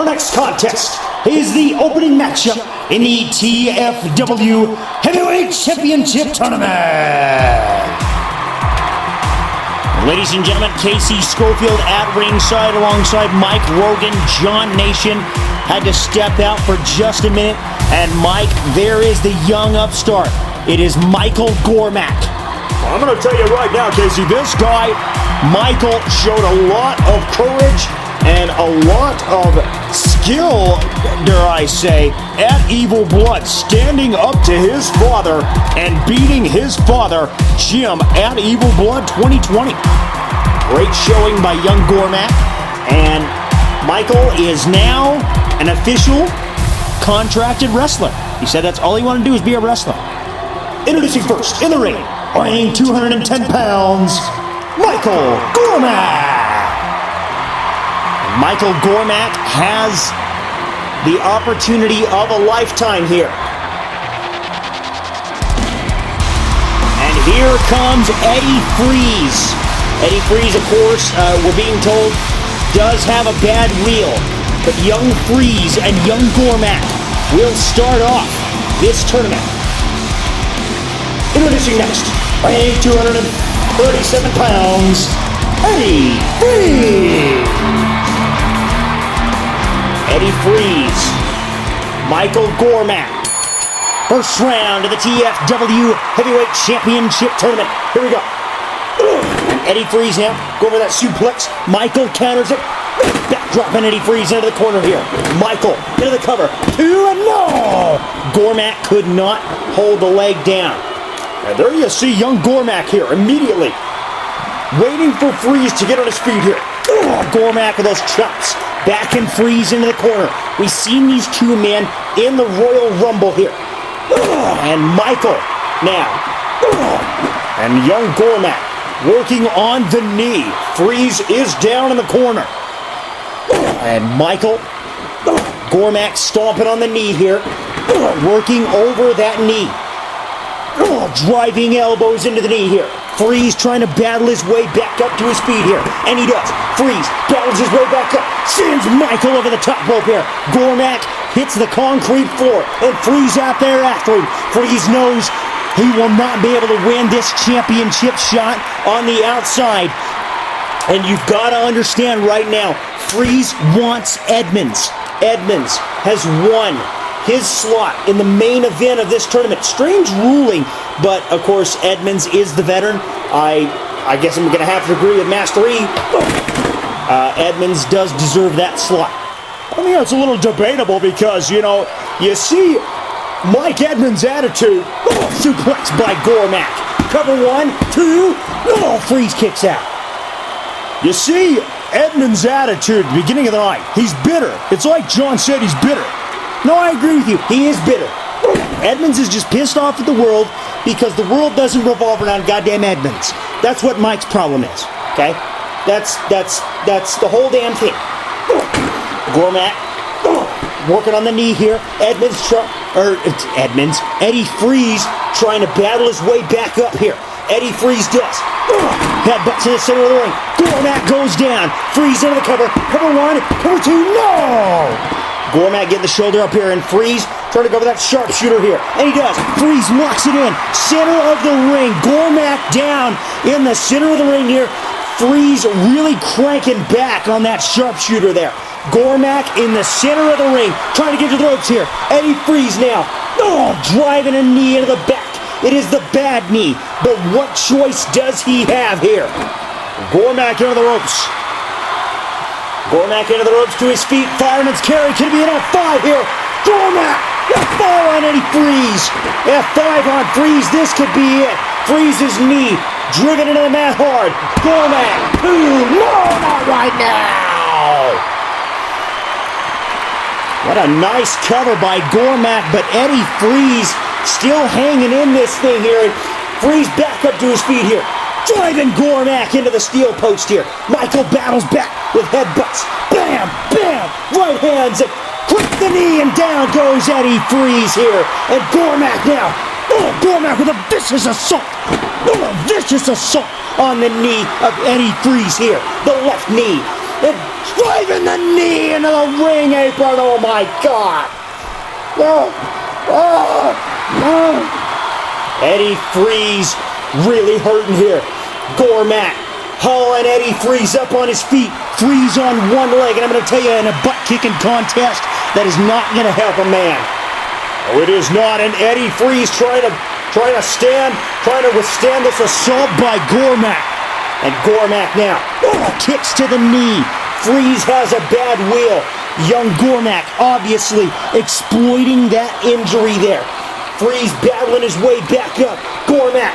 Our next contest is the opening matchup in the TFW Heavyweight Championship Tournament. Ladies and gentlemen, Casey Schofield at ringside alongside Mike Rogan. John Nation had to step out for just a minute. And Mike, there is the young upstart. It is Michael Gormac. I'm going to tell you right now, Casey, this guy, Michael, showed a lot of courage and a lot of skill, dare I say, at Evil Blood, standing up to his father and beating his father, Jim, at Evil Blood 2020. Great showing by young Gormac, and Michael is now an official contracted wrestler. He said that's all he wanted to do is be a wrestler. Introducing first in the ring, weighing 210 pounds, Michael Gormac. Michael Gormac has the opportunity of a lifetime here. And here comes Eddy Freeze. Eddy Freeze, of course, we're being told, does have a bad wheel. But young Freeze and young Gormac will start off this tournament. Introducing next, weighing 237 pounds, Eddy Freeze. Eddy Freeze, Michael Gormac. First round of the TFW Heavyweight Championship Tournament. Here we go. And Eddy Freeze now, go over that suplex. Michael counters it. Backdropping Eddy Freeze into the corner here. Michael into the cover. 2 and no! Gormac could not hold the leg down. And there you see young Gormac here immediately waiting for Freeze to get on his feet here. Gormac with those chops. Back and Freeze into the corner. We've seen these two men in the Royal Rumble here. And Michael now. And young Gormac working on the knee. Freeze is down in the corner. And Michael, Gormac stomping on the knee here. Working over that knee. Driving elbows into the knee here. Freeze trying to battle his way back up to his feet here. And he does. Freeze battles his way back up. Sends Michael over the top rope here. Gormac hits the concrete floor. And Freeze out there after him. Freeze knows he will not be able to win this championship shot on the outside. And you've got to understand right now, Freeze wants Edmonds. Edmonds has won his slot in the main event of this tournament. Strange ruling, but of course Edmonds is the veteran. I guess I'm going to have to agree with Master E. Edmonds does deserve that slot. I mean, it's a little debatable because, you know, you see Mike Edmonds' attitude. Suplex by Gormac. Cover 1, 2. Freeze kicks out. You see Edmonds' attitude at the beginning of the night. He's bitter. It's like John said, he's bitter. No, I agree with you. He is bitter. Edmonds is just pissed off at the world because the world doesn't revolve around goddamn Edmonds. That's what Mike's problem is. Okay? That's the whole damn thing. Gormac working on the knee here. Eddy Freeze trying to battle his way back up here. Eddy Freeze does. Headbutts in the center of the ring. Gormac goes down. Freeze into the cover. Cover 1, cover 2. No! Gormac getting the shoulder up here, and Freeze trying to go for that sharpshooter here. And he does. Freeze locks it in. Center of the ring. Gormac down in the center of the ring here. Freeze really cranking back on that sharpshooter there. Gormac in the center of the ring, trying to get to the ropes here. Eddy Freeze now. Driving a knee into the back. It is the bad knee. But what choice does he have here? Gormac into the ropes. Gormac into the ropes to his feet. Fireman's carry. Could it be an F5 here? Gormac! F4 on Eddy Freeze. F5 on Freeze. This could be it. Freeze's knee driven into the mat hard. Gormac. Ooh, no, not right now. What a nice cover by Gormac, but Eddy Freeze still hanging in this thing here. Freeze back up to his feet here. Driving Gormac into the steel post here. Michael battles back with headbutts. Bam! Bam! Right hands and clip the knee, and down goes Eddy Freeze here. And Gormac now. Gormac with a vicious assault. Vicious assault on the knee of Eddy Freeze here. The left knee. and driving the knee into the ring apron. Oh my God. Eddy Freeze really hurting here. Gormac hauling Eddy Freeze up on his feet. Freeze on one leg, and I'm going to tell you, in a butt-kicking contest, that is not going to help a man. Oh, it is not. And Eddy Freeze trying to withstand this assault by Gormac. And Gormac now kicks to the knee. Freeze has a bad wheel. Young Gormac obviously exploiting that injury there. Freeze battling his way back up. Gormac,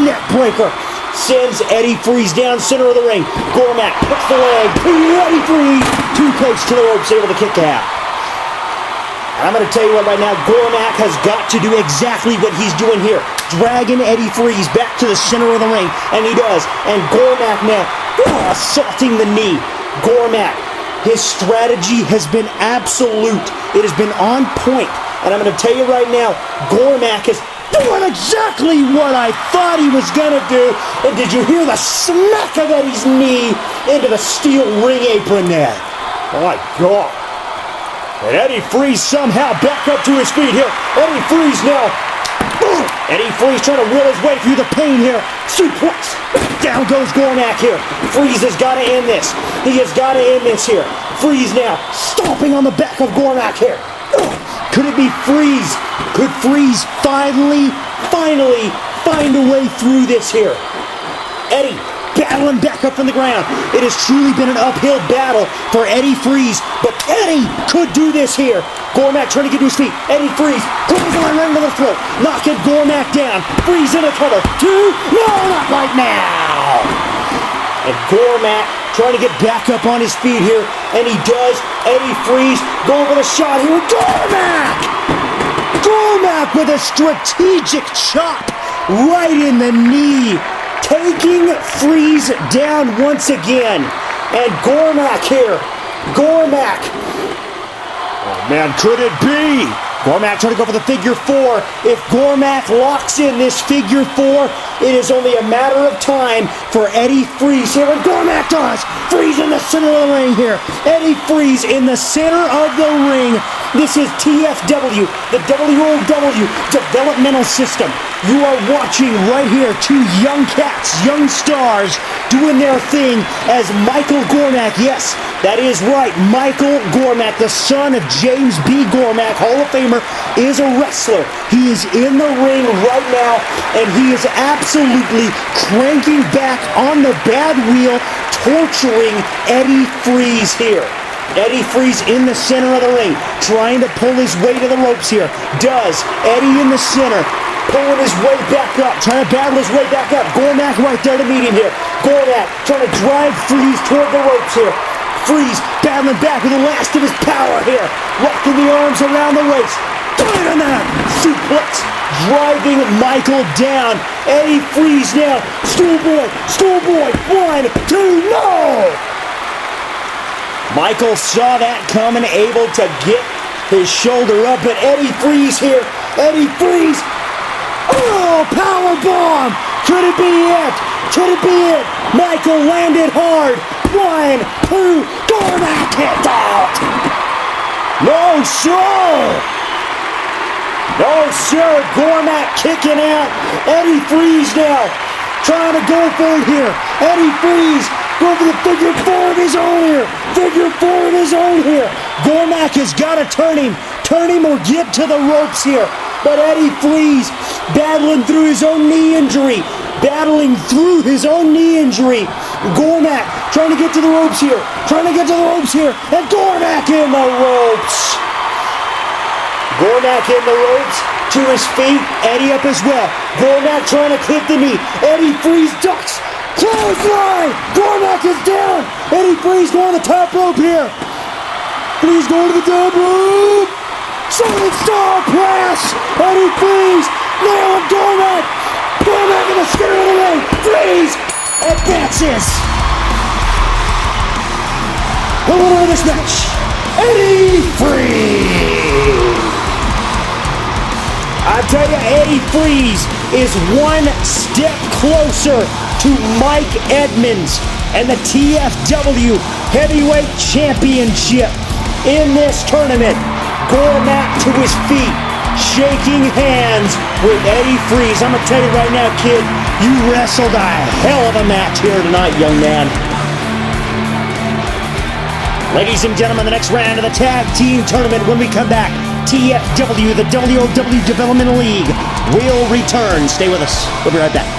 neck breaker. Sends Eddy Freeze down center of the ring. Gormac puts the leg. Eddy Freeze, too close to the ropes, able to kick out. I'm going to tell you what right now, Gormac has got to do exactly what he's doing here. Dragging Eddy Freeze back to the center of the ring, and he does. And Gormac now assaulting the knee. Gormac, his strategy has been absolute. It has been on point. And I'm going to tell you right now, Gormac is doing exactly what I thought he was going to do. And did you hear the smack of Eddy's knee into the steel ring apron there? My God. And Eddy Freeze somehow back up to his feet here. Eddy Freeze now. Eddy Freeze trying to will his way through the pain here. Suplex. Down goes Gormac here. Freeze has got to end this. He has got to end this here. Freeze now stomping on the back of Gormac here. Could it be Freeze? Could Freeze finally find a way through this here? Eddy battling back up from the ground. It has truly been an uphill battle for Eddy Freeze, but Eddy could do this here. Gormac trying to get to his feet. Eddy Freeze close on right into the throat, knocking Gormac down. Freeze in the cover. Two, no, not right now. And Gormac trying to get back up on his feet here, and he does. Eddy Freeze going for the shot here with Gormac. Gormac with a strategic chop right in the knee, taking Freeze down once again. And Gormac here. Gormac. Oh man, could it be? Gormac trying to go for the figure four. If Gormac locks in this figure four, it is only a matter of time for Eddy Freeze here. And Gormac does. Freeze in the center of the ring here. Eddy Freeze in the center of the ring. This is TFW, the WOW developmental system. You are watching right here two young cats, young stars, doing their thing as Michael Gormac. Yes, that is right. Michael Gormac, the son of James B. Gormac, Hall of Famer, is a wrestler. He is in the ring right now, and he is absolutely cranking back on the bad wheel, torturing Eddy Freeze here. Eddy Freeze in the center of the ring, trying to pull his way to the ropes here. Does. Eddy in the center, pulling his way back up, trying to battle his way back up. Gormac right there to meet him here. Gormac trying to drive Freeze toward the ropes here. Freeze battling back with the last of his power here, locking the arms around the waist. Right on that suplex, driving Michael down. Eddy Freeze now. Schoolboy, 1, 2, no! Michael saw that coming, able to get his shoulder up, but Eddy Freeze here. Eddy Freeze. Oh, power bomb. Could it be it? Could it be it? Michael landed hard. 1, 2, Gormac hit out. No, sir. No, sir. Gormac kicking out. Eddy Freeze now trying to go for it here. Eddy Freeze. Go for the figure four of his own here. Figure four of his own here. Gormac has got to turn him or get to the ropes here. But Eddy Freeze battling through his own knee injury. Gormac trying to get to the ropes here. And Gormac in the ropes. Gormac in the ropes. To his feet. Eddy up as well. Gormac trying to clip the knee. Eddy Freeze ducks. Clothesline! Gormac is down! Eddy Freeze going to the top rope here. Freeze going to the top rope. Solid star press! Eddy Freeze nailing Gormac! Gormac in the center of the ring! Freeze advances! The winner of this match, Eddy Freeze! I tell you, Eddy Freeze is one step closer to Mike Edmonds and the TFW Heavyweight Championship in this tournament. Gormac to his feet, shaking hands with Eddy Freeze. I'm going to tell you right now, kid, you wrestled a hell of a match here tonight, young man. Ladies and gentlemen, the next round of the tag team tournament when we come back. TFW, the WOW Developmental League, will return. Stay with us. We'll be right back.